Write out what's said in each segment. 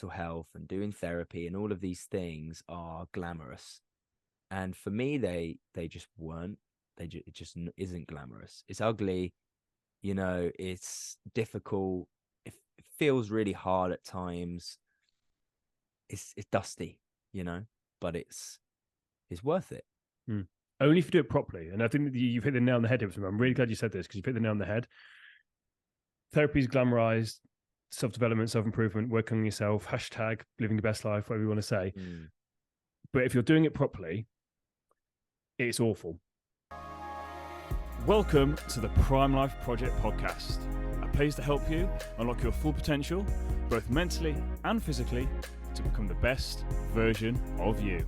health and doing therapy and all of these things are glamorous. And for me, they just weren't. It just isn't glamorous. It's ugly. It's difficult. It feels really hard at times. It's dusty, but it's worth it. Only if you do it properly. And I think that you've hit the nail on the head. I'm really glad you said this, because you've hit the nail on the head. Therapy is glamorized, self-development, self-improvement, working on yourself, hashtag living your best life, whatever you want to say. But if you're doing it properly, it's awful. Welcome to the Prime Life Project podcast, a place to help you unlock your full potential, both mentally and physically, to become the best version of you.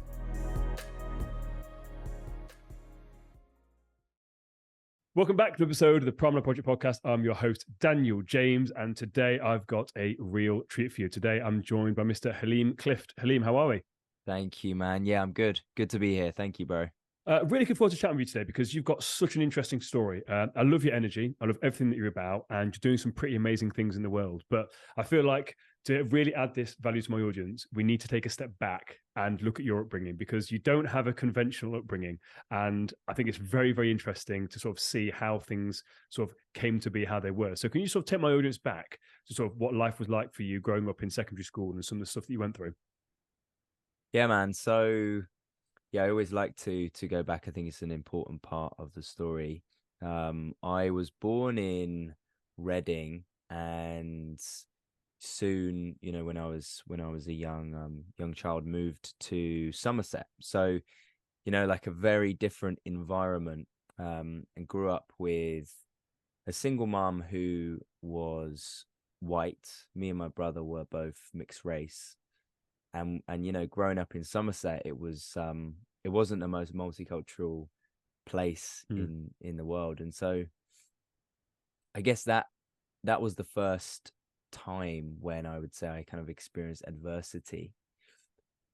Welcome back to the episode of the Paternal Project podcast. I'm your host, Daniel James, and today I've got a real treat for you. Today I'm joined by Mr. Haleem Clift. Haleem, how are we? Thank you, man. Yeah, I'm good. Good to be here. Thank you, bro. Really looking forward to chatting with you today, because you've got such an interesting story. I love your energy. I love everything that you're about, and you're doing some pretty amazing things in the world. But I feel like to really add this value to my audience, we need to take a step back and look at your upbringing, because you don't have a conventional upbringing. And I think it's very, very interesting to sort of see how things sort of came to be how they were. So can you sort of take my audience back to sort of what life was like for you growing up in secondary school and some of the stuff that you went through? Yeah, man. So yeah, I always like to go back. I think it's an important part of the story. I was born in Reading, and soon, when I was a young child, moved to Somerset. So, like a very different environment, and grew up with a single mom who was white. Me and my brother were both mixed race. And growing up in Somerset, it wasn't the most multicultural place in the world. And so I guess that was the first time when I would say I kind of experienced adversity,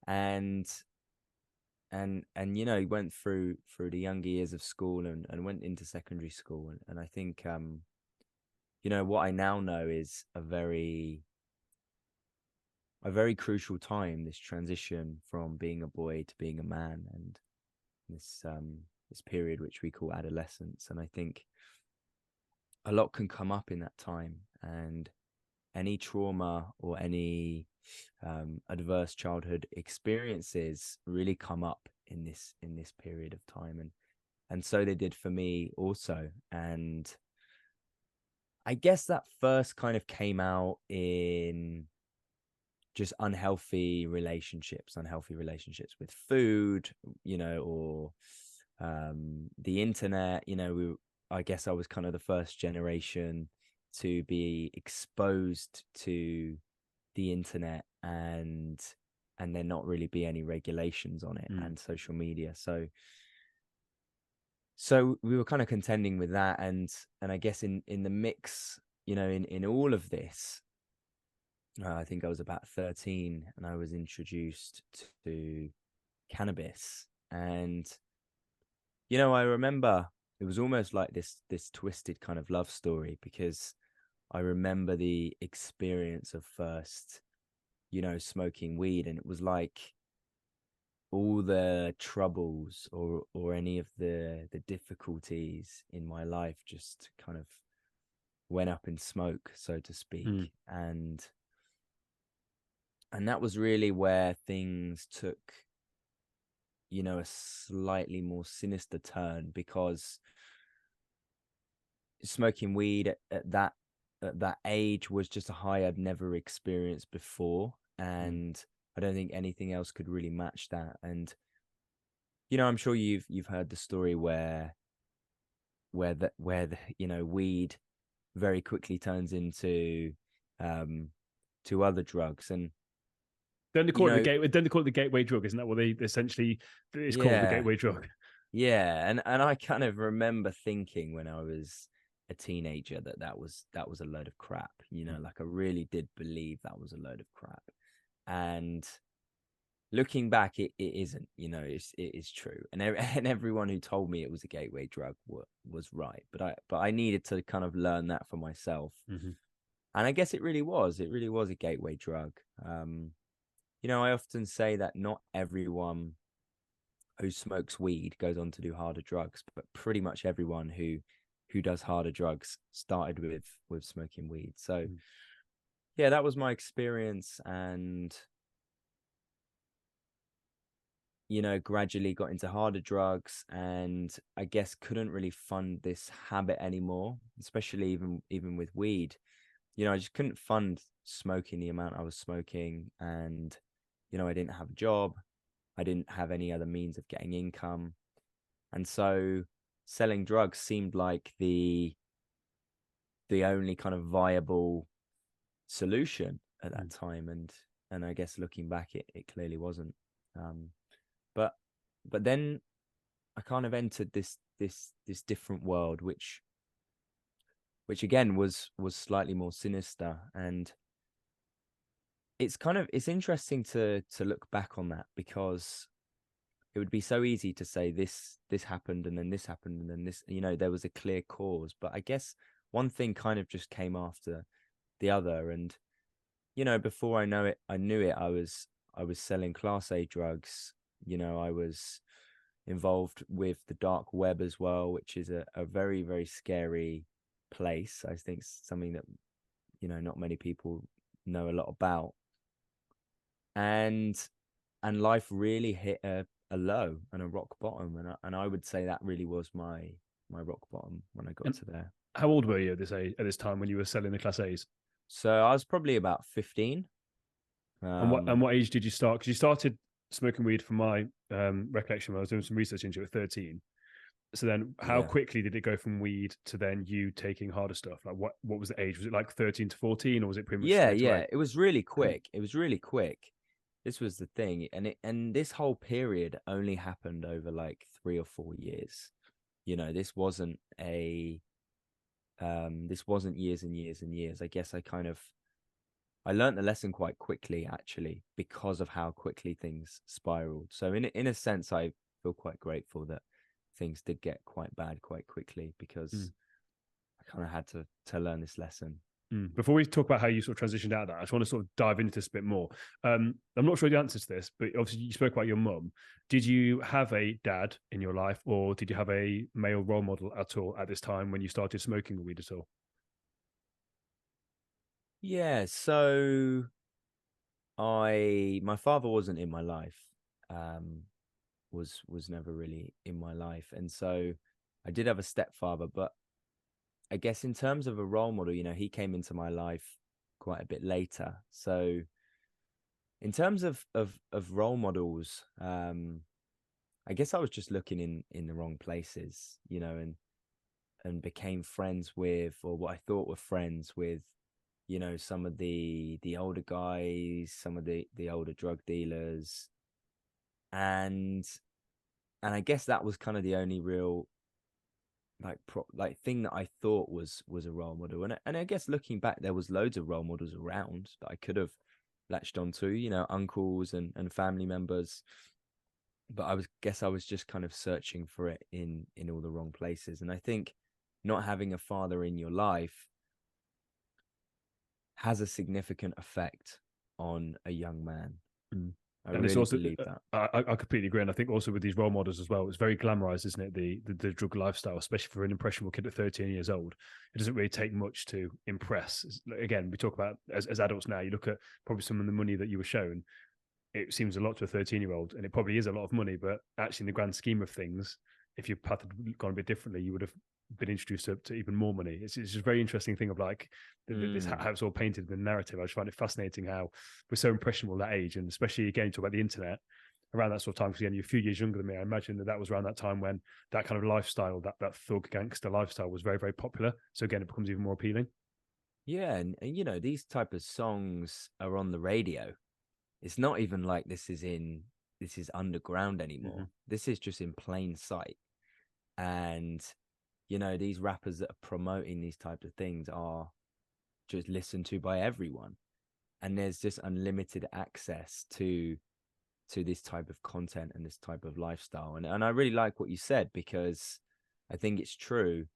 and went through the younger years of school and went into secondary school. And I think what I now know is a very crucial time, this transition from being a boy to being a man, and this period which we call adolescence. And I think a lot can come up in that time, and any trauma or any adverse childhood experiences really come up in this period of time, and so they did for me also. And I guess that first kind of came out in just unhealthy relationships with food, or the internet. I guess I was kind of the first generation to be exposed to the internet, and there not really be any regulations on it, and social media. So we were kind of contending with that, and I guess in the mix, in all of this, I think I was about 13, and I was introduced to cannabis. And I remember it was almost like this twisted kind of love story, because I remember the experience of first smoking weed, and it was like all the troubles or any of the difficulties in my life just kind of went up in smoke, so to speak. And that was really where things took a slightly more sinister turn, because smoking weed at that age was just a high I'd never experienced before, and I don't think anything else could really match that. And I'm sure you've heard the story where the weed very quickly turns into to other drugs. And Then they call it the gateway drug, isn't that what they essentially it's called, the gateway drug? Yeah, and I kind of remember thinking when I was a teenager that was a load of crap. Like I really did believe that was a load of crap. And looking back, it isn't. It is true, and everyone who told me it was a gateway drug was right. But I needed to kind of learn that for myself. And I guess it really was a gateway drug. I often say that not everyone who smokes weed goes on to do harder drugs, but pretty much everyone who does harder drugs started with smoking weed. So Mm. yeah, that was my experience, and gradually got into harder drugs, and I guess couldn't really fund this habit anymore, especially even with weed. I just couldn't fund smoking the amount I was smoking, and I didn't have a job. I didn't have any other means of getting income. And so selling drugs seemed like the only kind of viable solution at that time. And I guess looking back, it clearly wasn't. Um, but but then I kind of entered this different world, which again was slightly more sinister. And it's interesting to look back on that, because it would be so easy to say this happened and then this happened and then this, there was a clear cause. But I guess one thing kind of just came after the other. And before I knew it, I was selling class A drugs. I was involved with the dark web as well, which is a very, very scary place. I think something that not many people know a lot about. And life really hit a low and a rock bottom, and I would say that really was my rock bottom when I got And to there. how old were you at this time when you were selling the Class A's? So I was probably about 15. And what age did you start? Because you started smoking weed, from my recollection, when I was doing some research into it at 13. So then how Yeah. quickly did it go from weed to then you taking harder stuff? Like what was the age? Was it like 13 to 14, or was it pretty much Yeah, straight yeah. away? It was really quick. It was really quick. This was the thing. And this whole period only happened over like 3 or 4 years. This wasn't years and years and years. I guess I learned the lesson quite quickly, actually, because of how quickly things spiraled. So in a sense, I feel quite grateful that things did get quite bad quite quickly, because Mm. I kind of had to learn this lesson. Mm. Before we talk about how you sort of transitioned out of that, I just want to sort of dive into this a bit more. I'm not sure the answer to this, but obviously you spoke about your mum. Did you have a dad in your life, or did you have a male role model at all at this time when you started smoking weed at all? Yeah, so my father wasn't in my life. Um, was never really in my life, and so I did have a stepfather, but I guess in terms of a role model, he came into my life quite a bit later. So in terms of role models, I guess I was just looking in the wrong places, and became friends with, or what I thought were friends with, some of the older guys, some of the older drug dealers. And and I guess that was kind of the only real like thing that I thought was a role model. And I guess looking back, there was loads of role models around that I could have latched onto, uncles and family members. But I was just kind of searching for it in all the wrong places. And I think not having a father in your life has a significant effect on a young man. Mm. I And it's really also, believe that. I completely agree. And I think also with these role models as well, it's very glamorized, isn't it? The drug lifestyle, especially for an impressionable kid at 13 years old. It doesn't really take much to impress. Again, we talk about as adults now, you look at probably some of the money that you were shown. It seems a lot to a 13-year-old, and it probably is a lot of money, but actually in the grand scheme of things, if your path had gone a bit differently, you would have been introduced to even more money. It's just a very interesting thing of like this, Mm, how it's all painted in the narrative. I just find it fascinating how we're so impressionable at that age, and especially again, talk about the internet around that sort of time, because again, you're a few years younger than me. I imagine that was around that time when that kind of lifestyle, that thug gangster lifestyle, was very, very popular. So again, it becomes even more appealing. yeah, and these type of songs are on the radio. It's not even like this is underground Mm-hmm. anymore. This is just in plain sight. And these rappers that are promoting these types of things are just listened to by everyone. And there's just unlimited access to this type of content and this type of lifestyle. And I really like what you said, because I think it's true.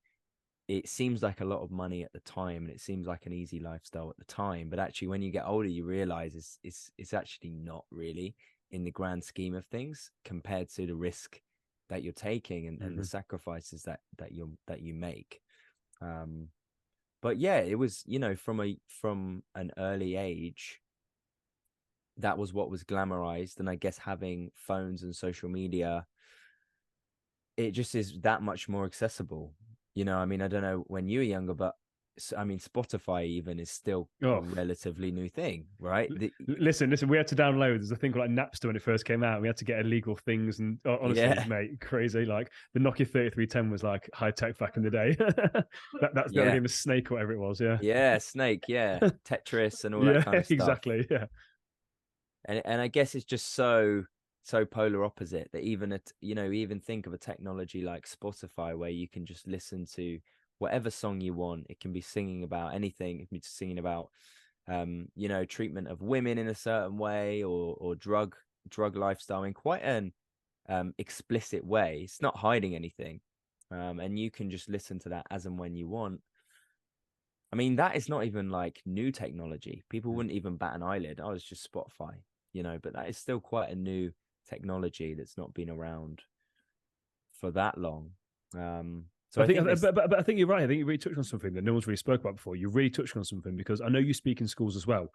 it seems like a lot of money at the time, and it seems like an easy lifestyle at the time, but actually when you get older you realize it's actually not really, in the grand scheme of things, compared to the risk that you're taking, and the sacrifices that you make. But yeah, it was, from an early age, that was what was glamorized. And I guess having phones and social media, it just is that much more accessible. I mean, I don't know when you were younger, but I mean, Spotify even is still a Oh, relatively new thing, right? listen. We had to download. There's a thing called like Napster when it first came out. We had to get illegal things, and honestly, Yeah, mate, crazy. Like the Nokia 3310 was like high tech back in the day. That's the yeah, game of Snake or whatever it was. Yeah, yeah, Snake, yeah, Tetris and all that yeah, kind of stuff. exactly. Yeah, And I guess it's just so polar opposite that even think of a technology like Spotify, where you can just listen to whatever song you want. It can be singing about anything. It can be singing about treatment of women in a certain way, or drug lifestyle in quite an explicit way. It's not hiding anything. And you can just listen to that as and when you want. I mean, that is not even like new technology. People wouldn't even bat an eyelid. Oh, it's just Spotify, but that is still quite a new technology that's not been around for that long. So I I think, think this. but I think you're right. I think you really touched on something that no one's really spoke about before. You really touched on something because I know you speak in schools as well.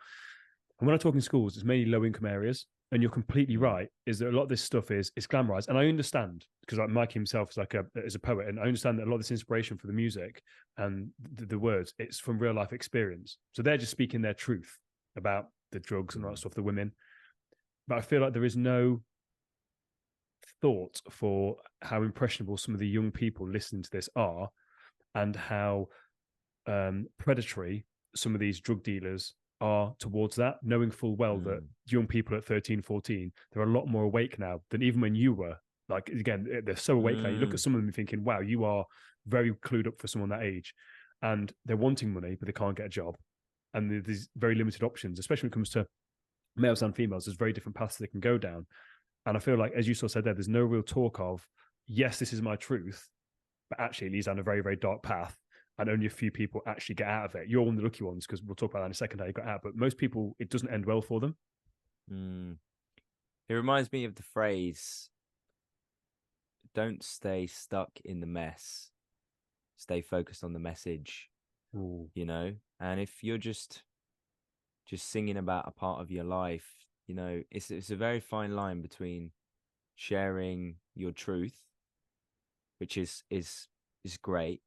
And when I talk in schools, it's mainly low income areas. And you're completely Mm, right. Is that a lot of this stuff is glamorized, and I understand because like Mike himself is a poet, and I understand that a lot of this inspiration for the music and the words, it's from real life experience. So they're just speaking their truth about the drugs and all that mm, stuff, the women. But I feel like there is no thought for how impressionable some of the young people listening to this are, and how predatory some of these drug dealers are towards that, knowing full well that mm, young people at 13, 14, they're a lot more awake now than even when you were. Like, again, they're so awake now. You look at mm, some of them thinking, wow, you are very clued up for someone that age. And they're wanting money, but they can't get a job. And there's very limited options, especially when it comes to males and females. There's very different paths they can go down. And I feel like, as you sort of said there, there's no real talk of, yes, this is my truth, but actually it leads down a very, very dark path. And only a few people actually get out of it. You're one of the lucky ones because we'll talk about that in a second how you got out. But most people, it doesn't end well for them. mm. It reminds me of the phrase, "Don't stay stuck in the mess. Stay focused on the message." Ooh. And if you're just singing about a part of your life, it's a very fine line between sharing your truth, which is great,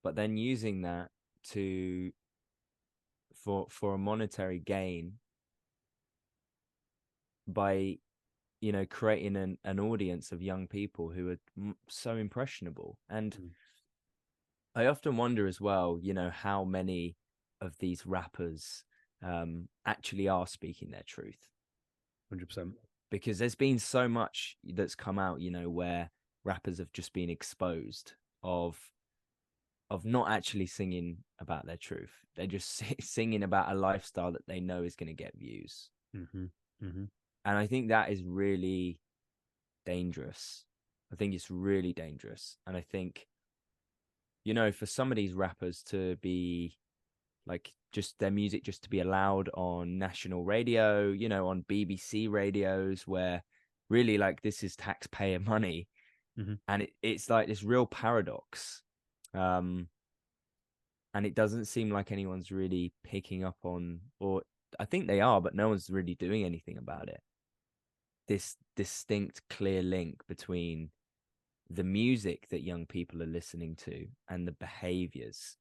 but then using that to for a monetary gain by creating an audience of young people who are so impressionable. And Mm. I often wonder as well, how many of these rappers actually are speaking their truth, 100%. because there's been so much that's come out, where rappers have just been exposed of not actually singing about their truth. They're just singing about a lifestyle that they know is going to get views. Mm-hmm. Mm-hmm. And I think that is really dangerous. I think it's really dangerous. And I think, for some of these rappers to be like, just their music just to be allowed on national radio, on BBC radios, where really, like, this is taxpayer money. Mm-hmm. And it's like this real paradox. And it doesn't seem like anyone's really picking up on, or I think they are, but no one's really doing anything about it. This distinct, clear link between the music that young people are listening to and the behaviors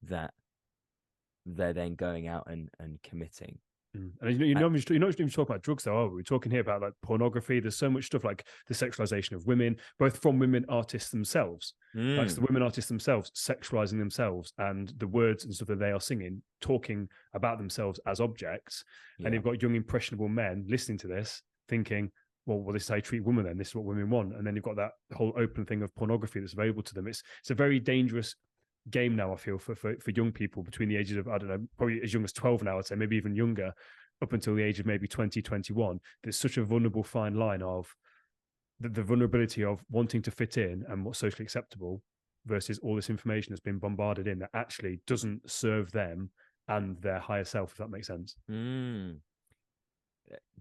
that they're then going out and committing. Mm. And you're not even talking about drugs, though, are we? We're talking here about like pornography. There's so much stuff like the sexualization of women, both from women artists themselves. Like, it's the women artists themselves sexualizing themselves, and the words and stuff that they are singing, talking about themselves as objects. And Yeah. you've got young impressionable men listening to this, thinking, well, this is how you treat women. Then this is what women want. And then you've got that whole open thing of pornography that's available to them. It's a very dangerous game now, I feel, for young people between the ages of, I don't know, probably as young as 12 now, I'd say, maybe even younger, up until the age of maybe 20, 21. There's such a vulnerable fine line of the vulnerability of wanting to fit in and what's socially acceptable, versus all this information that's been bombarded in that actually doesn't serve them and their higher self, if that makes sense. Mm,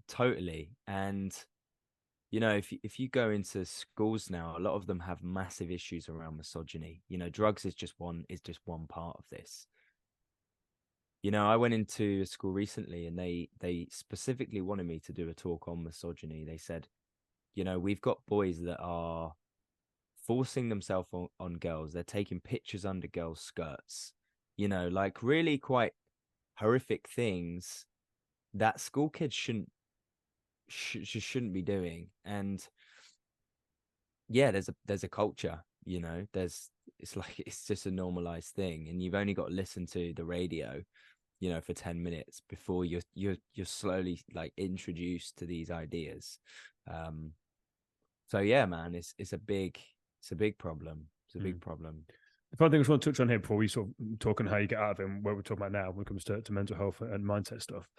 totally. And you know, if you go into schools now, a lot of them have massive issues around misogyny. You know, drugs is just one part of this. You know, I went into a school recently and they specifically wanted me to do a talk on misogyny. They said, you know, we've got boys that are forcing themselves on girls. They're taking pictures under girls' skirts, you know, like really quite horrific things that school kids shouldn't be doing. And yeah, there's a culture, you know, it's like it's just a normalized thing, and you've only got to listen to the radio, you know, for 10 minutes before you're slowly like introduced to these ideas. um so yeah, man, it's a big problem. It's a big problem. The final thing I just want to touch on here before we sort of talk on how you get out of it and what we're talking about now when it comes to mental health and mindset stuff.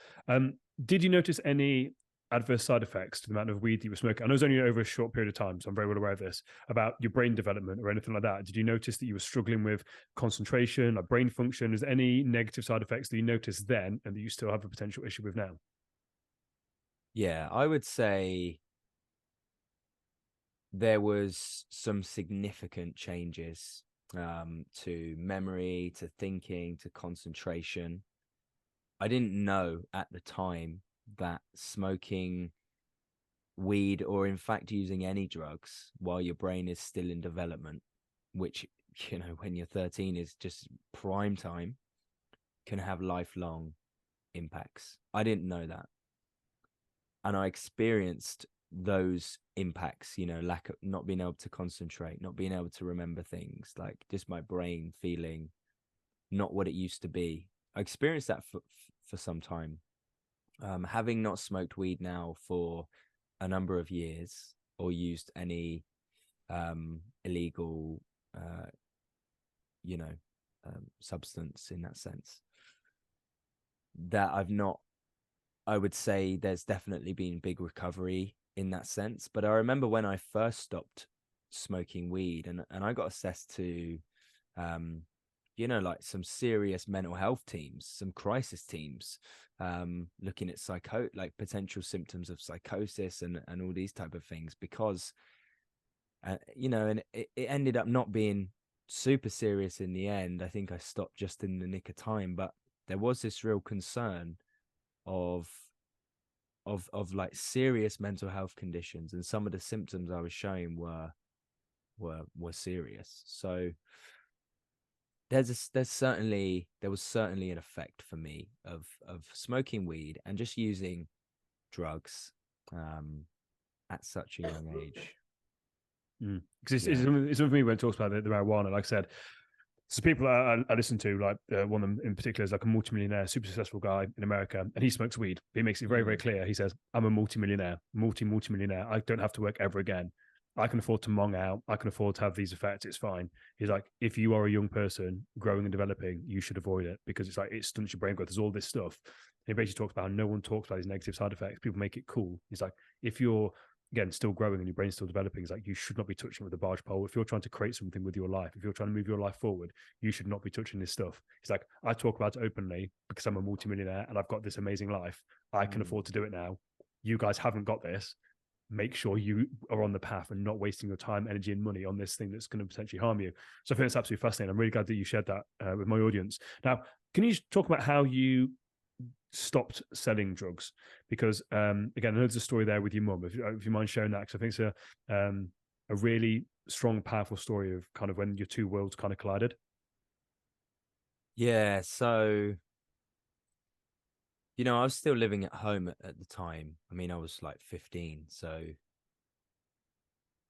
Did you notice any adverse side effects to the amount of weed that you were smoking? I know it was only over a short period of time, so I'm very well aware of this, about your brain development or anything like that. Did you notice that you were struggling with concentration, like brain function? Is there any negative side effects that you noticed then and that you still have a potential issue with now? Yeah, I would say there was some significant changes, to memory, to thinking, to concentration. I didn't know at the time that smoking weed, or in fact using any drugs while your brain is still in development, which, you know, when you're 13 is just prime time, can have lifelong impacts. I didn't know that. And I experienced those impacts, you know, lack of not being able to concentrate, not being able to remember things, like just my brain feeling not what it used to be. I experienced that for some time. Having not smoked weed now for a number of years, or used any illegal, uh, you know, substance in that sense, that I've not, I would say there's definitely been big recovery in that sense. But I remember when I first stopped smoking weed, and I got assessed to, um, you know, like some serious mental health teams, some crisis teams, looking at like potential symptoms of psychosis and all these type of things, because, you know, and it ended up not being super serious in the end. I think I stopped just in the nick of time, but there was this real concern of like serious mental health conditions, and some of the symptoms I was showing were serious. So there was certainly an effect for me of smoking weed and just using drugs, at such a young age. Because Yeah. it's something for me when it talks about the marijuana. Like I said, so people I listen to, like one of them in particular is like a multimillionaire, super successful guy in America, and he smokes weed. He makes it very, very clear. He says, "I'm a multimillionaire, multimillionaire. I don't have to work ever again. I can afford to mong out. I can afford to have these effects. It's fine." He's like, "If you are a young person growing and developing, you should avoid it because it's like it stunts your brain growth. There's all this stuff." And he basically talks about how no one talks about these negative side effects. People make it cool. He's like, if you're again still growing and your brain's still developing, it's like you should not be touching with a barge pole. If you're trying to create something with your life, if you're trying to move your life forward, you should not be touching this stuff. It's like, I talk about it openly because I'm a multimillionaire and I've got this amazing life. I can afford to do it now. You guys haven't got this. Make sure you are on the path and not wasting your time, energy, and money on this thing that's going to potentially harm you. So I think it's absolutely fascinating. I'm really glad that you shared that with my audience. Now, can you talk about how you stopped selling drugs? Because again, I know there's a story there with your mum. If you mind sharing that, because I think it's a really strong, powerful story of kind of when your two worlds kind of collided. Yeah. So, you know, I was still living at home at the time. I mean, I was like 15, so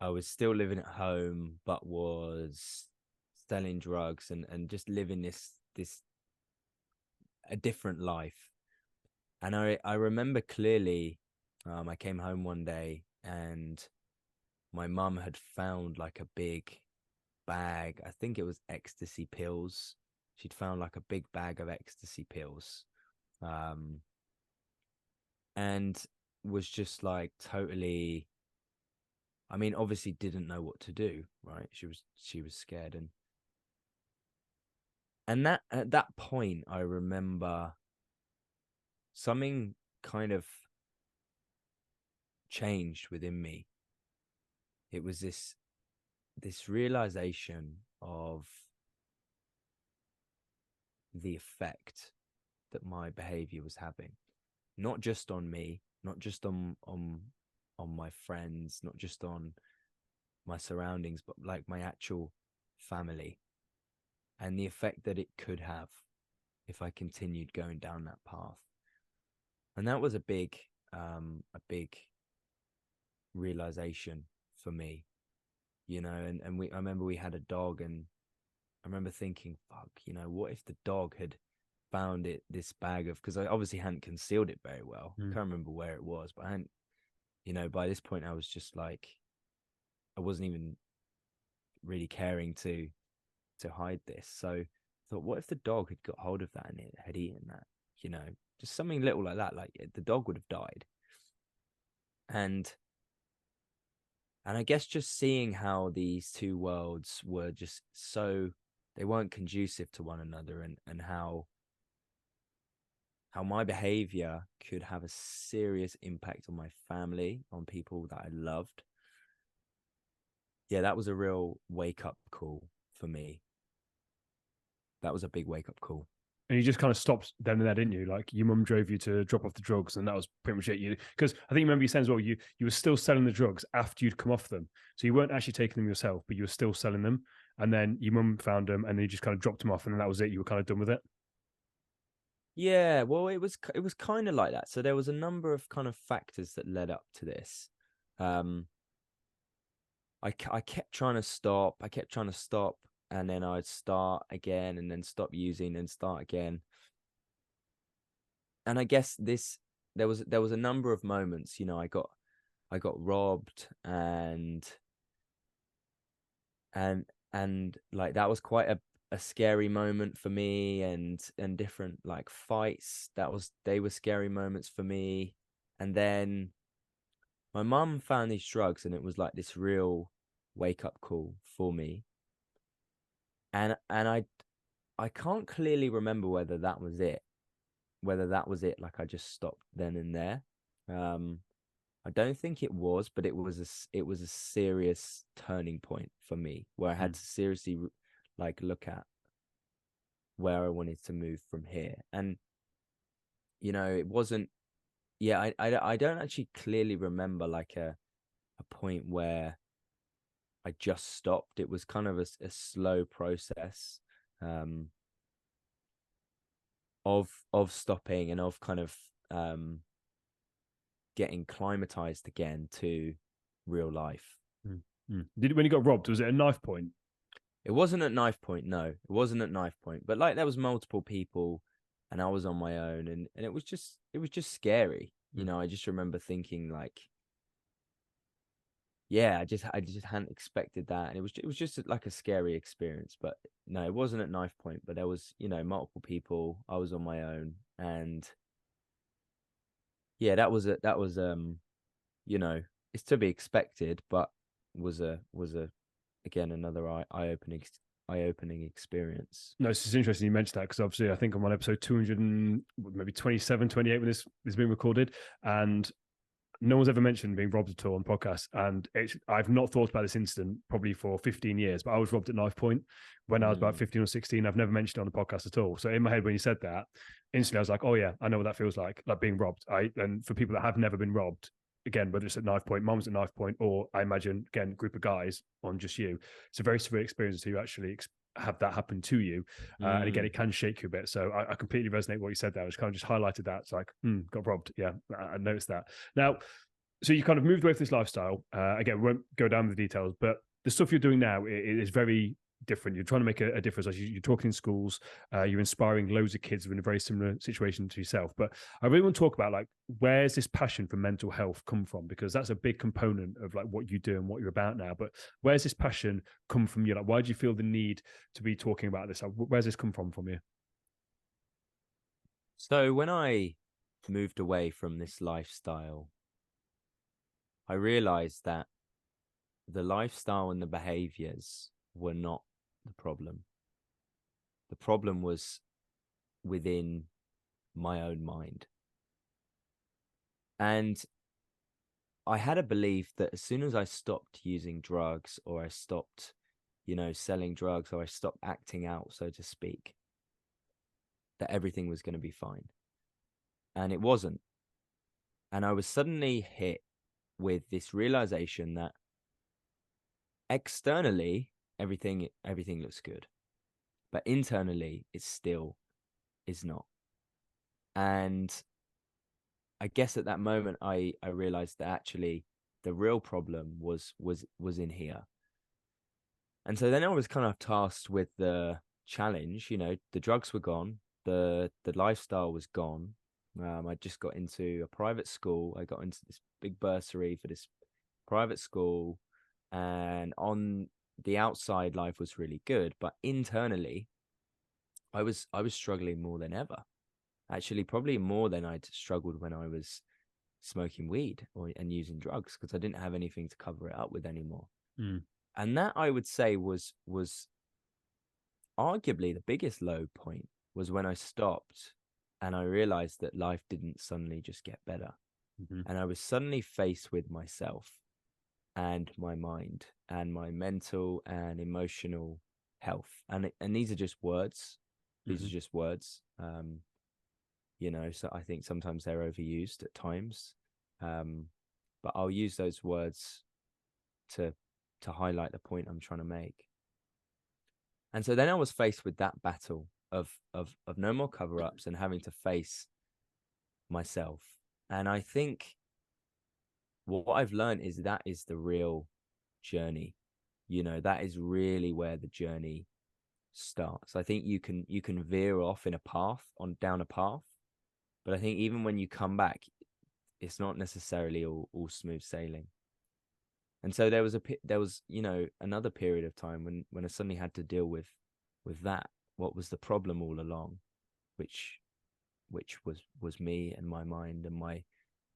I was still living at home, but was selling drugs and just living this a different life. And I remember clearly, I came home one day and my mum had found like a big bag. I think it was ecstasy pills. She'd found like a big bag of ecstasy pills, um, and was just like totally. I mean, obviously didn't know what to do. Right? She was scared, and And that at that point, I remember something kind of changed within me. It was this realization of the effect that my behavior was having, not just on me, not just on my friends, not just on my surroundings, but like my actual family, and the effect that it could have if I continued going down that path. And that was a big realization for me, you know. And I remember we had a dog, and I remember thinking, fuck, you know, what if the dog had found this bag of, because I obviously hadn't concealed it very well. Mm. Can't remember where it was, but I hadn't, you know, by this point I was just like, I wasn't even really caring to hide this. So I thought, what if the dog had got hold of that and it had eaten that, you know, just something little like that, like the dog would have died. And I guess just seeing how these two worlds were just so, they weren't conducive to one another, and how my behavior could have a serious impact on my family, on people that I loved. Yeah, that was a real wake up call for me. That was a big wake up call. And you just kind of stopped then and there, didn't you? Like your mum drove you to drop off the drugs, and that was pretty much it. You, because I think, remember you saying as well, you were still selling the drugs after you'd come off them, so you weren't actually taking them yourself, but you were still selling them. And then your mum found them, and then you just kind of dropped them off, and then that was it. You were kind of done with it. Yeah, well, it was kind of like that. So there was a number of kind of factors that led up to this. Um, I kept trying to stop. I kept trying to stop, and then I'd start again, and then stop using, and start again. And I guess there was a number of moments. You know, I got robbed, and like that was quite a scary moment for me, and different like fights, they were scary moments for me. And then my mum found these drugs, and it was like this real wake up call for me. And I can't clearly remember whether that was it, like I just stopped then and there. I don't think it was, but it was a serious turning point for me, where I had to seriously like look at where I wanted to move from here. And you know, it wasn't, yeah, I don't actually clearly remember like a point where I just stopped. It was kind of a slow process, um of stopping, and of kind of um getting climatized again to real life. Did when you got robbed, was it a knife point? It wasn't at knife point, no. It wasn't at knife point, but like there was multiple people, and I was on my own, and it was just scary. You know, I just remember thinking like, yeah, I just hadn't expected that, and it was just like a scary experience. But no, it wasn't at knife point, but there was, you know, multiple people. I was on my own, and yeah, that was you know, it's to be expected, but was a again another eye opening experience. No, it's just interesting you mentioned that, because obviously I think I'm on episode 200 and maybe 27, 28 when this is being recorded, and no one's ever mentioned being robbed at all on podcasts. And I've not thought about this incident probably for 15 years, but I was robbed at knife point when I was about 15 or 16. I've never mentioned it on the podcast at all. So in my head, when you said that, instantly I was like, oh yeah, I know what that feels like being robbed. And for people that have never been robbed, again, whether it's at knife point, mom's at knife point, or I imagine, again, group of guys on just you, it's a very severe experience to actually have that happen to you. And again, it can shake you a bit. So I completely resonate with what you said there. I was kind of just highlighted that. It's like, got robbed. Yeah, I noticed that. Now, so you kind of moved away from this lifestyle. Again, we won't go down the details, but the stuff you're doing now is very different. You're trying to make a difference. Like you're talking in schools, you're inspiring loads of kids who are in a very similar situation to yourself. But I really want to talk about like, where's this passion for mental health come from? Because that's a big component of like what you do and what you're about now. But where's this passion come from you? Like, why do you feel the need to be talking about this? Like, where's this come from you? So when I moved away from this lifestyle, I realized that the lifestyle and the behaviors were not the problem. The problem was within my own mind. And I had a belief that as soon as I stopped using drugs, or I stopped, selling drugs, or I stopped acting out, so to speak, that everything was going to be fine. And it wasn't. And I was suddenly hit with this realization that externally everything looks good, but internally it still is not. And I guess at that moment I realized that actually the real problem was in here. And so then I was kind of tasked with the challenge. The drugs were gone, the lifestyle was gone. I just got into a private school. I got into this big bursary for this private school, and on the outside life was really good, but internally I was struggling more than ever. Actually, probably more than I'd struggled when I was smoking weed and using drugs, because I didn't have anything to cover it up with anymore. And that, I would say, was arguably the biggest low point, was when I stopped and I realized that life didn't suddenly just get better. And I was suddenly faced with myself and my mind and my mental and emotional health. And these are just words. These are just words. So I think sometimes they're overused at times. But I'll use those words to highlight the point I'm trying to make. And so then I was faced with that battle of no more cover-ups and having to face myself. And I think what I've learned is that is the real journey. That is really where the journey starts. I think you can veer off in a path, down a path, but I think even when you come back, it's not necessarily all smooth sailing. And so there was another period of time when I suddenly had to deal with that. What was the problem all along, which was me and my mind and my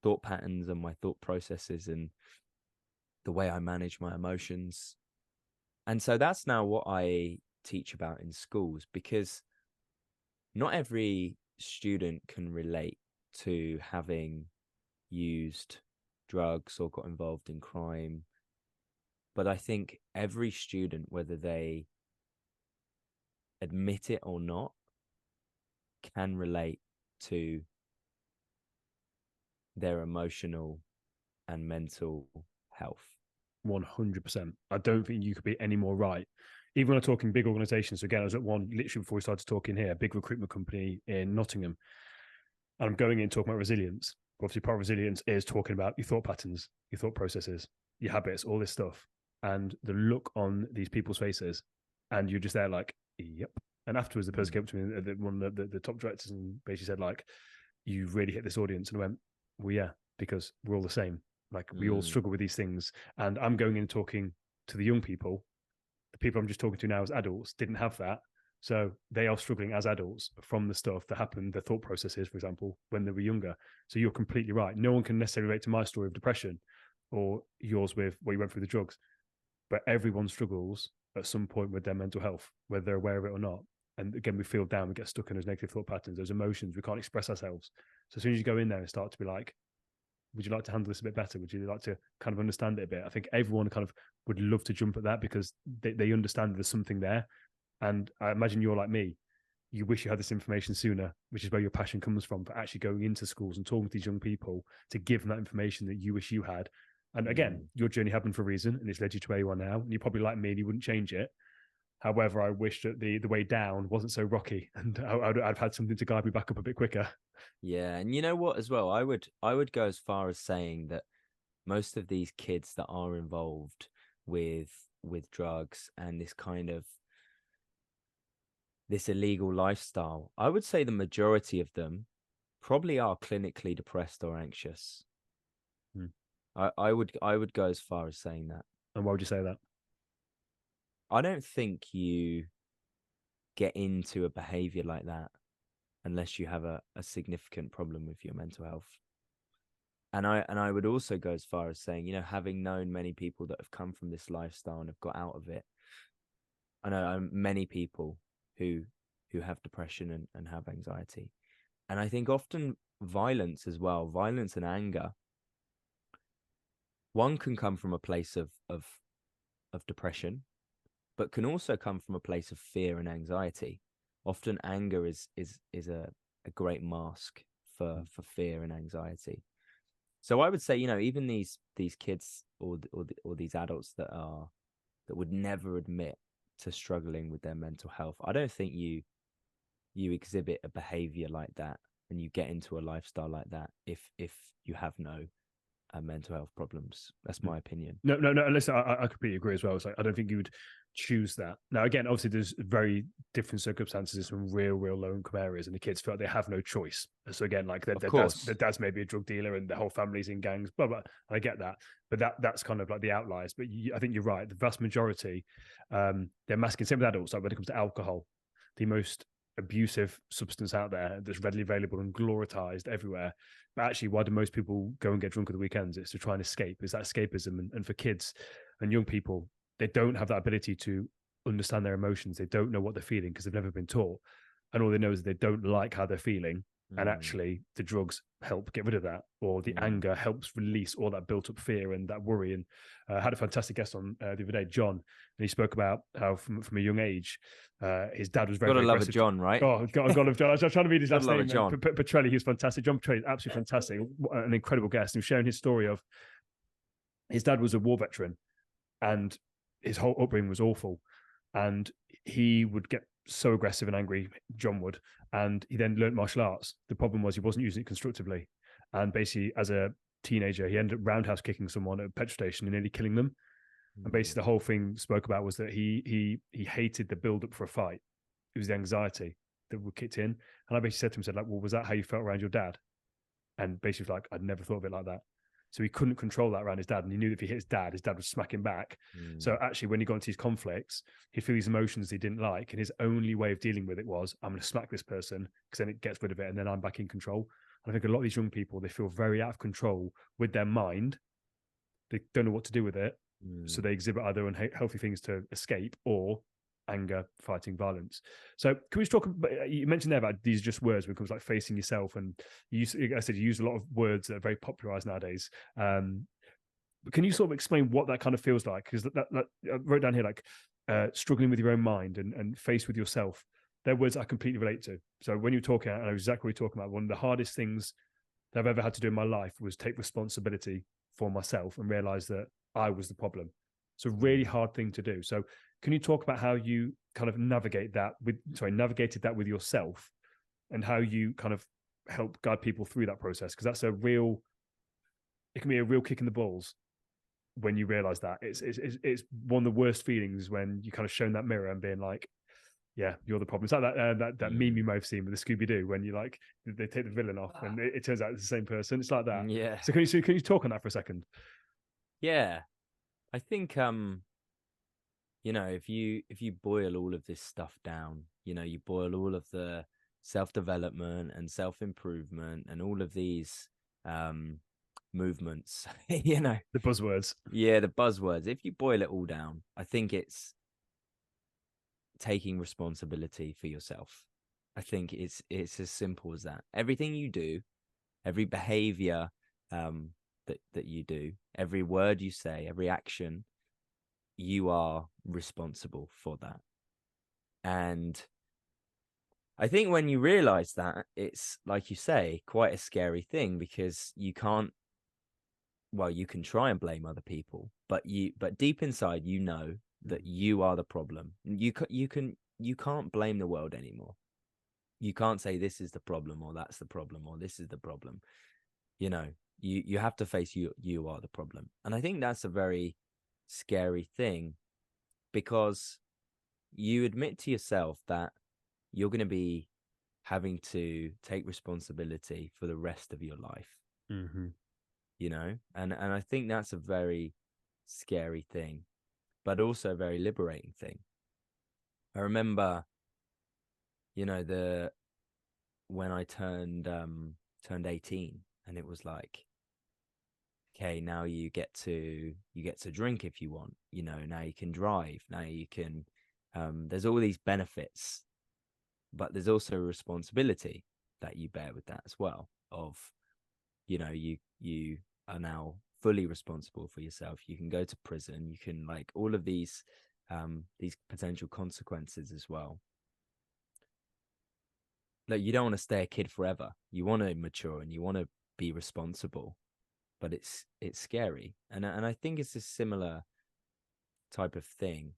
thought patterns and my thought processes and the way I manage my emotions. And so that's now what I teach about in schools, because not every student can relate to having used drugs or got involved in crime. But I think every student, whether they admit it or not, can relate to their emotional and mental health. 100%. I don't think you could be any more right. Even when I'm talking big organizations, so again, I was at one literally before we started talking here, a big recruitment company in Nottingham. And I'm going in talking about resilience. Obviously, part of resilience is talking about your thought patterns, your thought processes, your habits, all this stuff. And the look on these people's faces, and you're just there like, yep. And afterwards, the person came up to me, one of the top directors, and basically said, like, you really hit this audience. And I went, well, yeah, because we're all the same. Like, we all struggle with these things. And I'm going in talking to the young people. The people I'm just talking to now as adults didn't have that. So they are struggling as adults from the stuff that happened, their thought processes, for example, when they were younger. So you're completely right. No one can necessarily relate to my story of depression or yours with what you went through the drugs. But everyone struggles at some point with their mental health, whether they're aware of it or not. And again, we feel down, we get stuck in those negative thought patterns, those emotions, we can't express ourselves. So as soon as you go in there and start to be like, would you like to handle this a bit better? Would you like to kind of understand it a bit? I think everyone kind of would love to jump at that because they understand there's something there. And I imagine you're like me. You wish you had this information sooner, which is where your passion comes from, for actually going into schools and talking to these young people to give them that information that you wish you had. And again, your journey happened for a reason and it's led you to where you are now. And you're probably like me and you wouldn't change it. However, I wish that the way down wasn't so rocky and I'd had something to guide me back up a bit quicker. Yeah. And you know what, as well, I would go as far as saying that most of these kids that are involved with drugs and this kind of this illegal lifestyle, I would say the majority of them probably are clinically depressed or anxious. I would go as far as saying that. And why would you say that? I don't think you get into a behavior like that unless you have a significant problem with your mental health. And I would also go as far as saying, having known many people that have come from this lifestyle and have got out of it, I know many people who who have depression and have anxiety. And I think often violence as well, violence and anger, one can come from a place of depression, but can also come from a place of fear and anxiety. Often anger is a great mask for fear and anxiety. So I would say, you know, even these kids or these adults that would never admit to struggling with their mental health, I don't think you exhibit a behavior like that and you get into a lifestyle like that if you have no mental health problems. That's my opinion. No. Listen, I completely agree as well. It's like, I don't think you would choose that. Now, again, obviously, there's very different circumstances in some real low income areas, and the kids feel like they have no choice. So again, like their dad's maybe a drug dealer, and the whole family's in gangs. Blah blah. I get that, but that's kind of like the outliers. But I think you're right. The vast majority, they're masking. Same with adults. Like when it comes to alcohol, the most abusive substance out there that's readily available and glorified everywhere. But actually, why do most people go and get drunk at the weekends? It's to try and escape. It's that escapism. And for kids and young people, they don't have that ability to understand their emotions. They don't know what they're feeling because they've never been taught. And all they know is they don't like how they're feeling. And actually, the drugs help get rid of that, or the anger helps release all that built up fear and that worry. And I had a fantastic guest on the other day, John, and he spoke about how from a young age, his dad was very, gotta very love aggressive. A John, right? Oh, God, love John. I was trying to read his last name. John Petrelli, he was fantastic. John Petrelli, absolutely fantastic. An incredible guest. He was sharing his story of his dad was a war veteran, and his whole upbringing was awful. And he would get so aggressive and angry, John would, and he then learned martial arts. The problem was he wasn't using it constructively, and basically as a teenager he ended up roundhouse kicking someone at a petrol station and nearly killing them. And basically the whole thing spoke about was that he hated the build up for a fight. It was the anxiety that would kicked in. And I basically said to him, well, was that how you felt around your dad? And basically like, I'd never thought of it like that. So he couldn't control that around his dad. And he knew that if he hit his dad would smack him back. So actually, when he got into these conflicts, he'd feel these emotions he didn't like. And his only way of dealing with it was, I'm going to smack this person because then it gets rid of it. And then I'm back in control. And I think a lot of these young people, they feel very out of control with their mind. They don't know what to do with it. So they exhibit either unhealthy things to escape or anger, fighting, violence. So can we just talk about, you mentioned there about these just words when it comes like facing yourself, and you use a lot of words that are very popularized nowadays. Can you sort of explain what that kind of feels like? Because that I wrote down here, like struggling with your own mind and face with yourself. They're words I completely relate to. So when you're talking, I know exactly what you're talking about. One of the hardest things that I've ever had to do in my life was take responsibility for myself and realize that I was the problem. It's a really hard thing to do. So can you talk about how you kind of navigated that with yourself, and how you kind of help guide people through that process? Because it can be a real kick in the balls when you realize that. It's one of the worst feelings when you kind of shown that mirror and being like, yeah, you're the problem. It's like that meme you may have seen with the Scooby-Doo when you like, they take the villain off and it turns out it's the same person. It's like that. Yeah. So can you talk on that for a second? Yeah. I think you know, if you boil all of this stuff down, you know, you boil all of the self-development and self-improvement and all of these movements, you know, the buzzwords. Yeah, the buzzwords. If you boil it all down, I think it's taking responsibility for yourself. I think it's as simple as that. Everything you do, every behavior that you do, every word you say, every action, you are responsible for that. And I think when you realize that, it's, like you say, quite a scary thing, because you can try and blame other people, but deep inside, you know that you are the problem. You can't blame the world anymore. You can't say this is the problem, or that's the problem, or this is the problem. You know, you have to face you are the problem. And I think that's a very scary thing, because you admit to yourself that you're going to be having to take responsibility for the rest of your life. You know, and I think that's a very scary thing, but also a very liberating thing. I remember, you know, when I turned 18, and it was like, okay, now you get to drink if you want, you know, now you can drive, now you can there's all these benefits but there's also a responsibility that you bear with that as well, of, you know, you are now fully responsible for yourself. You can go to prison, you can, like, all of these potential consequences as well. Like, you don't want to stay a kid forever. You want to mature and you want to be responsible, but it's scary. And I think it's a similar type of thing,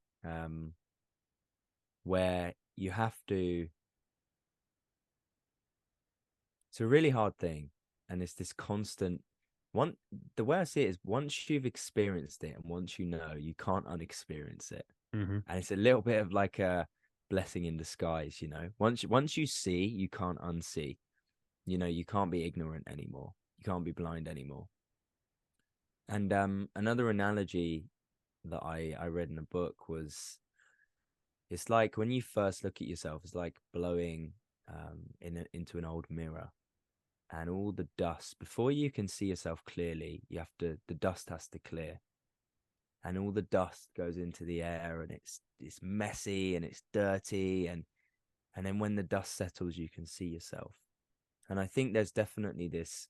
where you have to, it's a really hard thing, and it's this constant one. The way I see it is, once you've experienced it and once you know, you can't unexperience it. Mm-hmm. And it's a little bit of like a blessing in disguise, you know. Once you see, you can't unsee. You know, you can't be ignorant anymore, you can't be blind anymore. And another analogy that I read in a book was, it's like when you first look at yourself, it's like blowing into an old mirror, and all the dust, before you can see yourself clearly, the dust has to clear, and all the dust goes into the air, and it's messy and it's dirty, and then when the dust settles, you can see yourself. And I think there's definitely this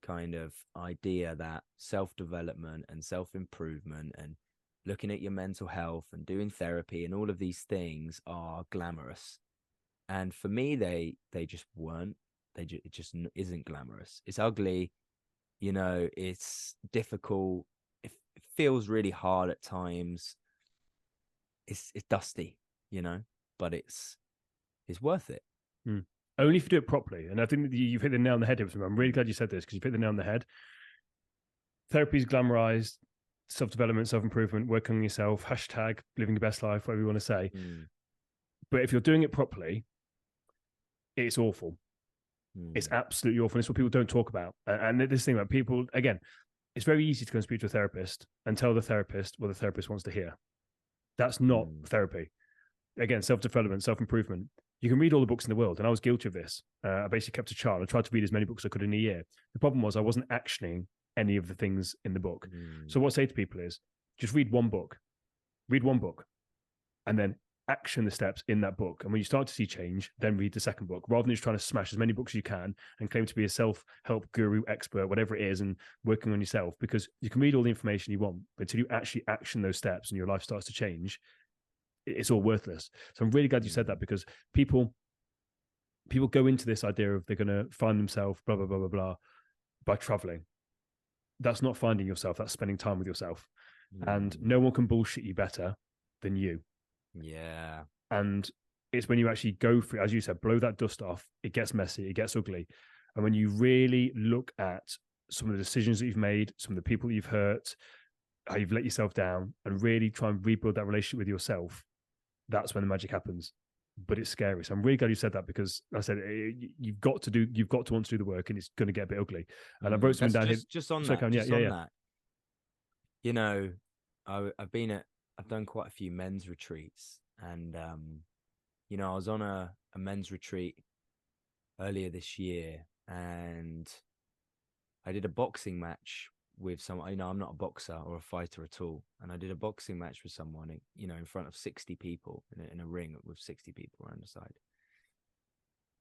kind of idea that self-development and self-improvement and looking at your mental health and doing therapy and all of these things are glamorous. And for me, they just weren't. It just isn't glamorous. It's ugly, you know. It's difficult. It feels really hard at times. It's dusty, you know, but it's worth it. Mm. Only if you do it properly. And I think that you've hit the nail on the head. I'm really glad you said this, because you've hit the nail on the head. Therapy is glamorized, self-development, self-improvement, working on yourself, hashtag living your best life, whatever you want to say. But if you're doing it properly, it's awful. It's absolutely awful. It's what people don't talk about. And this thing about people, again, it's very easy to go and speak to a therapist and tell the therapist what the therapist wants to hear. That's not therapy. Again, self-development, self-improvement. You can read all the books in the world, and I was guilty of this. I basically kept a chart. I tried to read as many books as I could in a year. The problem was I wasn't actioning any of the things in the book. So what I say to people is, just read one book, and then action the steps in that book. And when you start to see change, then read the second book, rather than just trying to smash as many books as you can and claim to be a self-help guru, expert, whatever it is, and working on yourself. Because you can read all the information you want, but until you actually action those steps and your life starts to change, it's all worthless. So I'm really glad you said that, because people go into this idea of they're going to find themselves, blah, blah, blah, blah, blah, by traveling. That's not finding yourself. That's spending time with yourself. And no one can bullshit you better than you. Yeah. And it's when you actually go through, as you said, blow that dust off, it gets messy, it gets ugly. And when you really look at some of the decisions that you've made, some of the people that you've hurt, how you've let yourself down, and really try and rebuild that relationship with yourself, that's when the magic happens. But it's scary. So I'm really glad you said that, because I said you've got to want to do the work, and it's going to get a bit ugly. And I wrote something down here. Just on that. That. You know, I've done quite a few men's retreats, and you know, I was on a men's retreat earlier this year, and I did a boxing match with someone. You know, I'm not a boxer or a fighter at all, and I did a boxing match with someone, you know, in front of 60 people in a ring with 60 people around the side.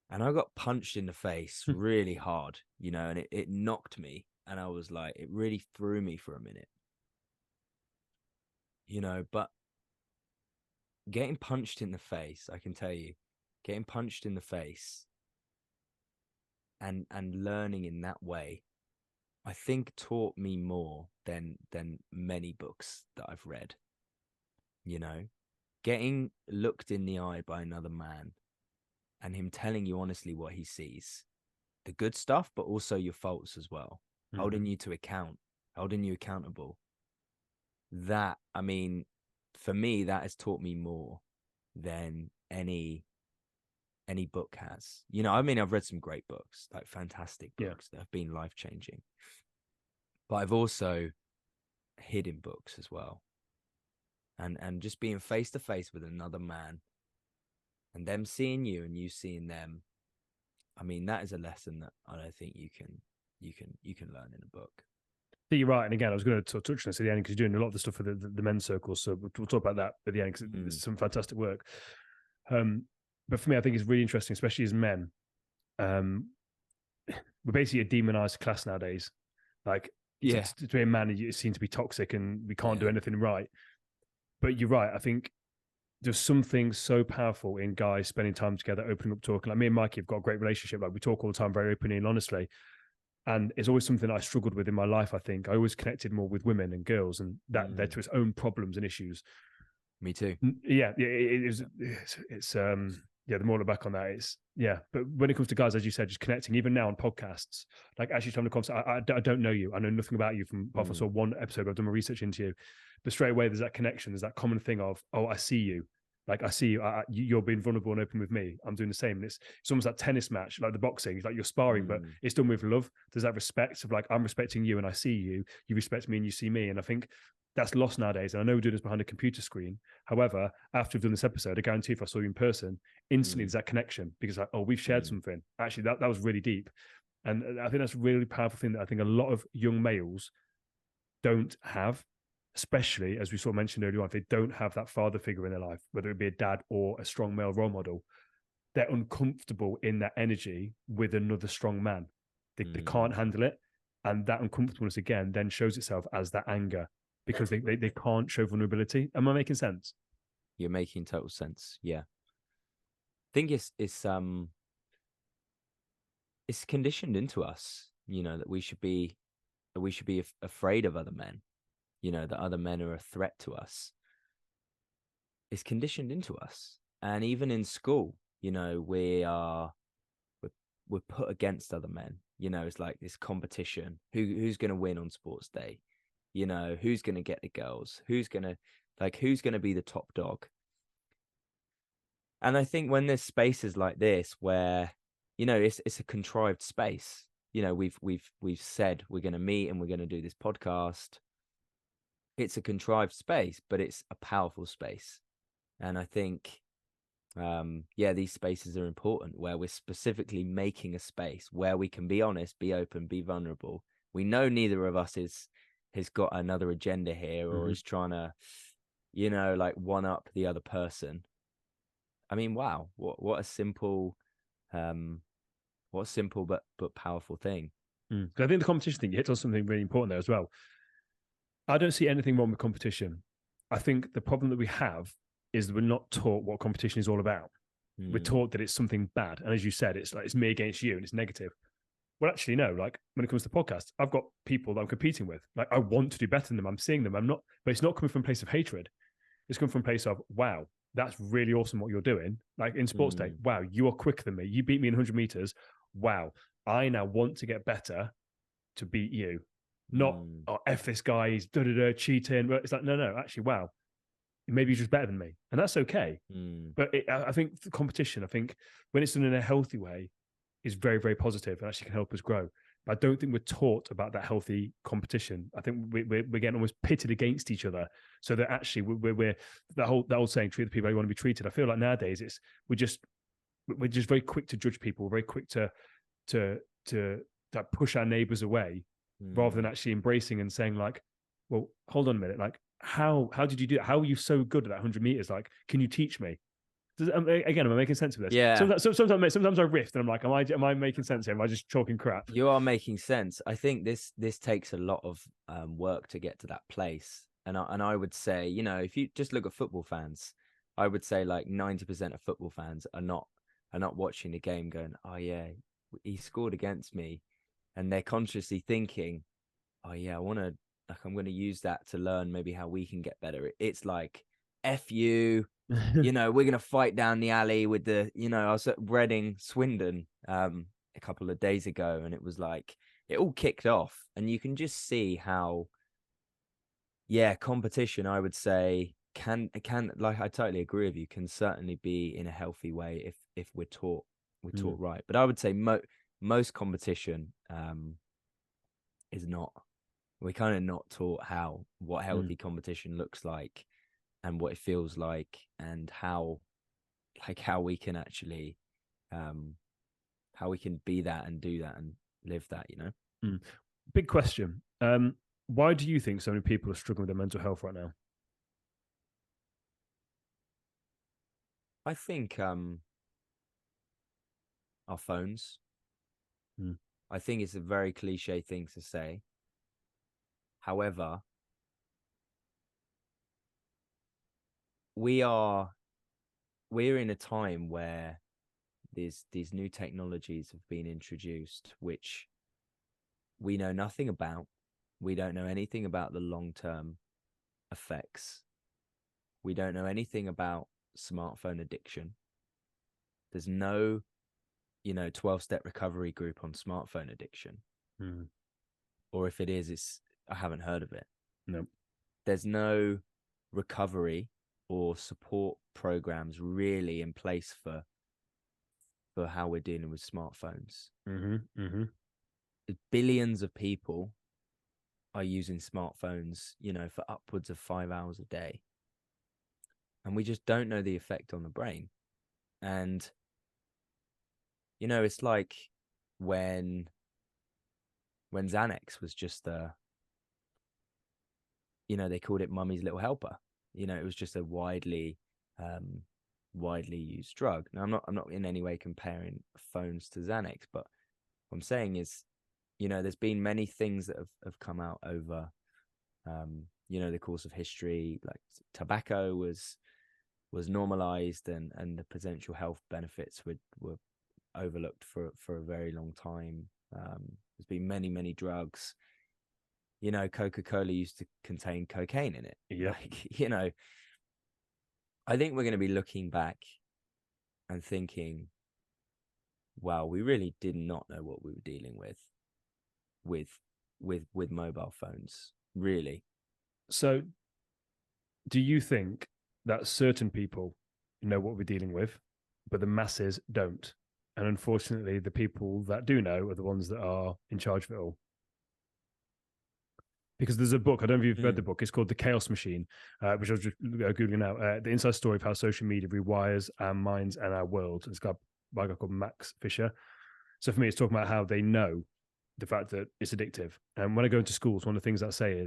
And I got punched in the face really hard, you know, and it knocked me, and I was like, it really threw me for a minute, you know. But getting punched in the face, I can tell you, getting punched in the face and learning in that way, I think taught me more than many books that I've read. You know, getting looked in the eye by another man and him telling you honestly what he sees, the good stuff, but also your faults as well, holding you to account, holding you accountable. That, I mean, for me, that has taught me more than any book has. You know, I mean, I've read some great books, like fantastic books that have been life-changing, but I've also hidden books as well. And just being face to face with another man and them seeing you and you seeing them, I mean, that is a lesson that I don't think you can learn in a book. I think you're right. And again, I was going to touch on this at the end, because you're doing a lot of the stuff for the men's circle. So we'll talk about that at the end, because it's some fantastic work. But for me, I think it's really interesting, especially as men. We're basically a demonized class nowadays. Like, Yeah. to be a man, you seem to be toxic and we can't do Yeah. anything right. But you're right. I think there's something so powerful in guys spending time together, opening up, talking. Like me and Mikey have got a great relationship. Like we talk all the time, very openly and honestly. And it's always something I struggled with in my life. I think I always connected more with women and girls, and that led to its own problems and issues. Me too. Yeah, it's yeah, the more I look back on that, it's yeah. But when it comes to guys, as you said, just connecting, even now on podcasts, like actually having a conversation. I don't know you. I know nothing about you from apart from saw one episode. I've done my research into you, but straight away there's that connection. There's that common thing of, oh, I see you. Like I see you. You're being vulnerable and open with me. I'm doing the same. And it's almost like tennis match, like the boxing. It's like you're sparring, but it's done with love. There's that respect of like I'm respecting you and I see you. You respect me and you see me. And I think that's lost nowadays. And I know we're doing this behind a computer screen. However, after we've done this episode, I guarantee if I saw you in person, instantly there's that connection because like, oh, we've shared something. Actually, that was really deep. And I think that's a really powerful thing that I think a lot of young males don't have, especially as we sort of mentioned earlier on, if they don't have that father figure in their life, whether it be a dad or a strong male role model, they're uncomfortable in that energy with another strong man. They can't handle it. And that uncomfortableness again then shows itself as that anger because they can't show vulnerability. Am I making sense? You're making total sense. Yeah. I think it's conditioned into us, that we should be afraid of other men, that other men are a threat to us. It's conditioned into us. And even in school, we're put against other men. It's like this competition. Who's going to win on sports day? Who's going to get the girls? Who's going to be the top dog? And I think when there's spaces like this where, it's a contrived space, we've said we're going to meet and we're going to do this podcast. It's a contrived space, but it's a powerful space. And I think, these spaces are important where we're specifically making a space where we can be honest, be open, be vulnerable. We know neither of us has got another agenda here or is trying to, like one up the other person. I mean, wow, what a simple but powerful thing. I think the competition thing, you hit on something really important there as well. I don't see anything wrong with competition. I think the problem that we have is that we're not taught what competition is all about. We're taught that it's something bad. And as you said, it's like, it's me against you and it's negative. Well, actually, no, like when it comes to podcasts, I've got people that I'm competing with. Like I want to do better than them. I'm seeing them. I'm not, but it's not coming from a place of hatred. It's coming from a place of, wow, that's really awesome what you're doing. Like in sports day, wow, you are quicker than me. You beat me in 100 meters. Wow. I now want to get better to beat you. Not, oh, F this guy, he's cheating. But it's like, no, actually, wow. Maybe you're just better than me. And that's okay. But I think the competition, I think when it's done in a healthy way, is very, very positive and actually can help us grow. But I don't think we're taught about that healthy competition. I think we're getting almost pitted against each other, so that actually we're that old saying, treat the people how you want to be treated. I feel like nowadays we're just very quick to judge people, we're very quick to push our neighbors away, rather than actually embracing and saying like, well, hold on a minute, like how did you do that? How are you so good at that 100 meters? Like, can you teach me? Again, am I making sense of this? Yeah. Sometimes I rift and I'm like, am I making sense here? Am I just talking crap? You are making sense. I think this takes a lot of work to get to that place. And I would say, if you just look at football fans, I would say like 90% of football fans are not watching the game going, oh yeah, he scored against me. And they're consciously thinking, oh yeah, I'm going to use that to learn maybe how we can get better. It's like, F you. We're going to fight down the alley with I was at Reading, Swindon a couple of days ago, and it was like, it all kicked off. And you can just see how, competition, I would say, can like, I totally agree with you, can certainly be in a healthy way if we're taught right. But I would say most competition is not. We're kind of not taught what healthy competition looks like and what it feels like, and how we can actually how we can be that and do that and live that, Big question. Why do you think so many people are struggling with their mental health right now? I think our phones. Mm. I think it's a very cliche thing to say. However, we're in a time where these new technologies have been introduced, which we know nothing about. We don't know anything about the long-term effects. We don't know anything about smartphone addiction. There's no, 12-step recovery group on smartphone addiction. Mm. Or if it is, I haven't heard of it. No. There's no recovery or support programs really in place for how we're dealing with smartphones. Mm-hmm. Mm-hmm. Billions of people are using smartphones, for upwards of 5 hours a day. And we just don't know the effect on the brain. And, it's like when Xanax was just they called it mummy's little helper. It was just a widely used drug. Now, I'm not in any way comparing phones to Xanax, but what I'm saying is, there's been many things that have come out over, the course of history. Like tobacco was normalized, and the potential health benefits were overlooked for a very long time. There's been many drugs. Coca-Cola used to contain cocaine in it. Yeah. Like, I think we're going to be looking back and thinking, wow, we really did not know what we were dealing with mobile phones, really. So do you think that certain people know what we're dealing with, but the masses don't? And unfortunately, the people that do know are the ones that are in charge of it all. Because there's a book, I don't know if you've read the book, it's called The Chaos Machine, which I was just Googling now. The inside story of how social media rewires our minds and our world. It's got by a guy called Max Fisher. So for me, it's talking about how they know the fact that it's addictive. And when I go into schools, one of the things I say,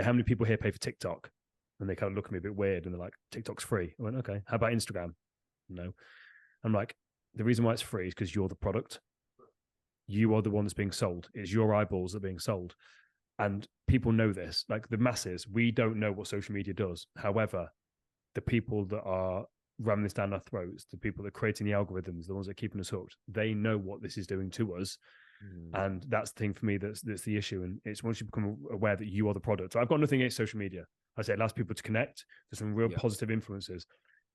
how many people here pay for TikTok? And they kind of look at me a bit weird and they're like, TikTok's free. I went, okay. How about Instagram? No. I'm like, the reason why it's free is because you're the product. You are the one that's being sold. It's your eyeballs that are being sold. And people know this, like the masses, we don't know what social media does. However, the people that are ramming this down our throats, the people that are creating the algorithms, the ones that are keeping us hooked, they know what this is doing to us. And that's the thing for me that's the issue. And it's once you become aware that you are the product. So I've got nothing against social media. I say it allows people to connect. There's some real positive influences.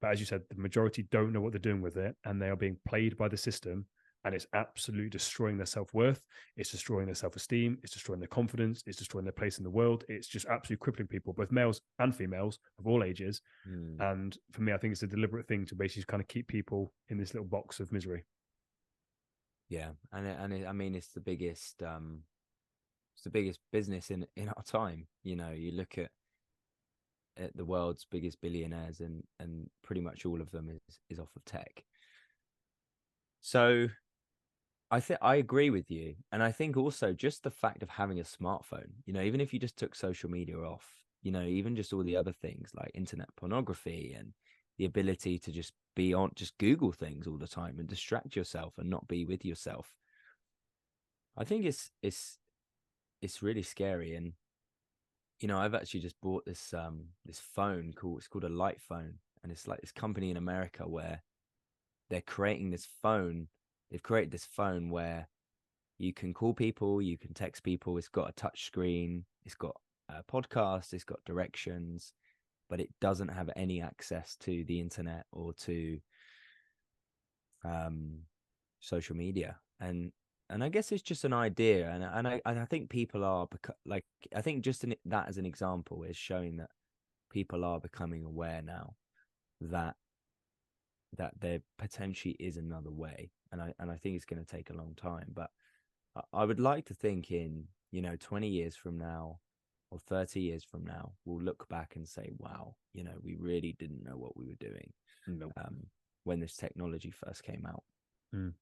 But as you said, the majority don't know what they're doing with it, and they are being played by the system. And it's absolutely destroying their self-worth. It's destroying their self-esteem. It's destroying their confidence. It's destroying their place in the world. It's just absolutely crippling people, both males and females of all ages. And for me, I think it's a deliberate thing to basically kind of keep people in this little box of misery. Yeah, I mean, it's the biggest business in our time. You look at the world's biggest billionaires, and pretty much all of them is off of tech. So I agree with you. And I think also just the fact of having a smartphone, even if you just took social media off, even just all the other things like internet pornography and the ability to just just Google things all the time and distract yourself and not be with yourself. I think it's really scary. And, I've actually just bought this phone it's called a light phone. And it's like this company in America where they're creating this phone. They've created this phone where you can call people, you can text people. It's got a touch screen. It's got a podcast. It's got directions, but it doesn't have any access to the internet or to social media. And I guess it's just an idea. And I think people are like, I think just that as an example is showing that people are becoming aware now that there potentially is another way. And I think it's going to take a long time, but I would like to think in 20 years from now or 30 years from now, we'll look back and say, wow, we really didn't know what we were doing. Nope. When this technology first came out. Mm.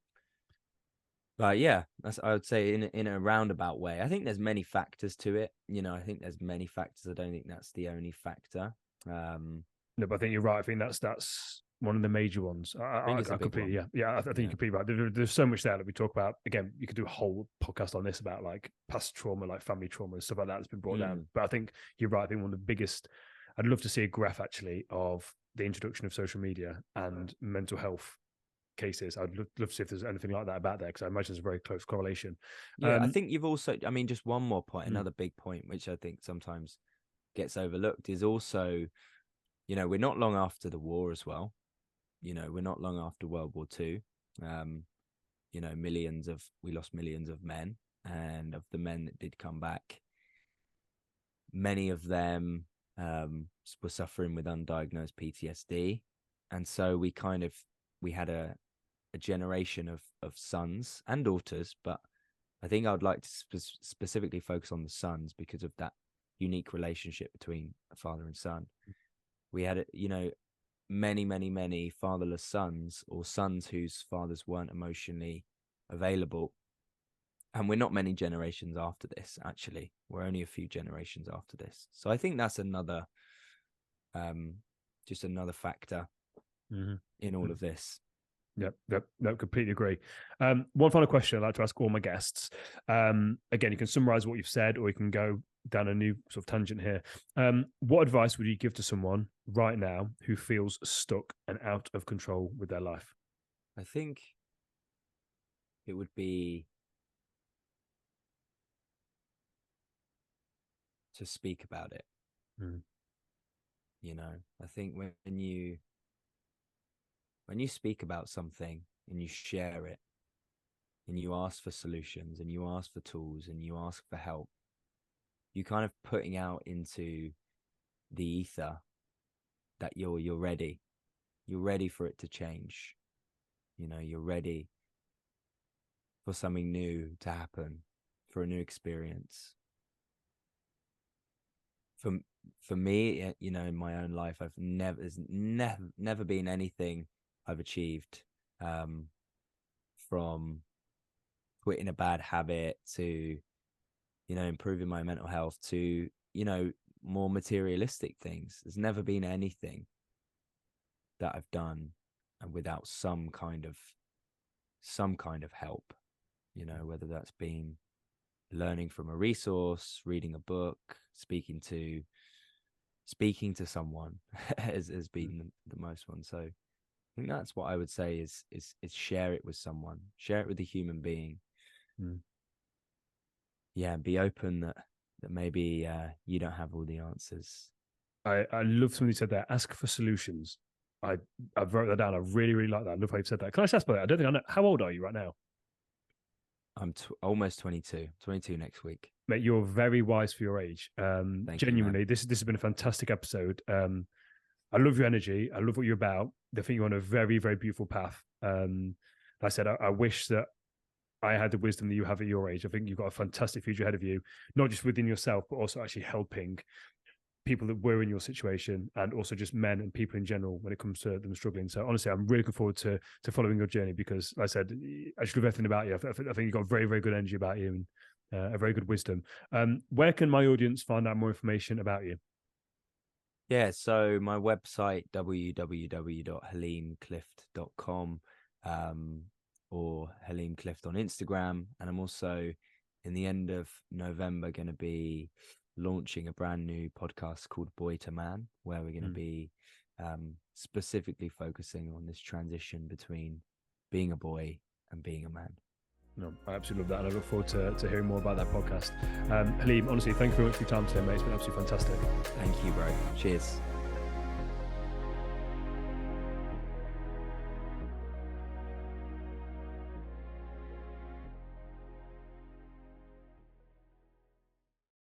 But yeah, I would say in a roundabout way. I think there's many factors to it. I think there's many factors. I don't think that's the only factor. No, but I think you're right. I think that's one of the major ones. I think it's a big completely, one. I think you're completely right. There's so much there that we talk about. Again, you could do a whole podcast on this about like past trauma, like family trauma and stuff like that that's been brought down. But I think you're right. I think one of the biggest, I'd love to see a graph actually of the introduction of social media and mental health cases. I'd love to see if there's anything like that about there, because I imagine there's a very close correlation. I think you've also, I mean, just one more point, another big point, which I think sometimes gets overlooked, is also, you know, we're not long after the war as well. You know, we're not long after World War II. You know, we lost millions of men, and of the men that did come back, many of them were suffering with undiagnosed PTSD. And so we had a generation of sons and daughters, but I think I would like to specifically focus on the sons because of that unique relationship between a father and son. We had, you know, many fatherless sons, or sons whose fathers weren't emotionally available. And we're not many generations after this, actually. We're only a few generations after this. So I think that's another, just another factor in all of this. Yep, completely agree. One final question I'd like to ask all my guests. Again, you can summarize what you've said, or you can go down a new sort of tangent here. What advice would you give to someone right now who feels stuck and out of control with their life? I think it would be to speak about it. You know, I think when you speak about something and you share it and you ask for solutions and you ask for tools and you ask for help, you kind of putting out into the ether that you're ready. You're ready for it to change. You know, you're ready for something new to happen, for a new experience. For me, you know, in my own life, there's never been anything I've achieved, from quitting a bad habit to, you know, improving my mental health to, you know, more materialistic things. There's never been anything that I've done and without some kind of help, you know, whether that's been learning from a resource, reading a book, speaking to someone has been the most one. So I think that's what I would say is share it with someone, share it with a human being. Yeah, and be open that maybe you don't have all the answers. I love something you said there. Ask for solutions. I wrote that down. I really like that. I love how you said that. Can I just ask about that? I don't think I know. How old are you right now? I'm almost 22 next week. Mate, you're very wise for your age. Genuinely, you, this has been a fantastic episode. I love your energy. I love what you're about. I think you're on a very, very beautiful path. Like I said, I wish that I had the wisdom that you have at your age. I think you've got a fantastic future ahead of you, not just within yourself, but also actually helping people that were in your situation, and also just men and people in general when it comes to them struggling. So honestly, I'm really looking forward to following your journey, because like I said, I just love everything about you. I think you've got very, very good energy about you, and a very good wisdom. Where can my audience find out more information about you? Yeah, so my website, www.haleemclift.com, or Haleem Clift on Instagram. And I'm also, in the end of November, going to be launching a brand new podcast called Boy to Man, where we're going to be specifically focusing on this transition between being a boy and being a man. No, I absolutely love that, and I look forward to hearing more about that podcast. Haleem, honestly, thank you very much for your time today, mate. It's been absolutely fantastic. Thank you, bro. Cheers.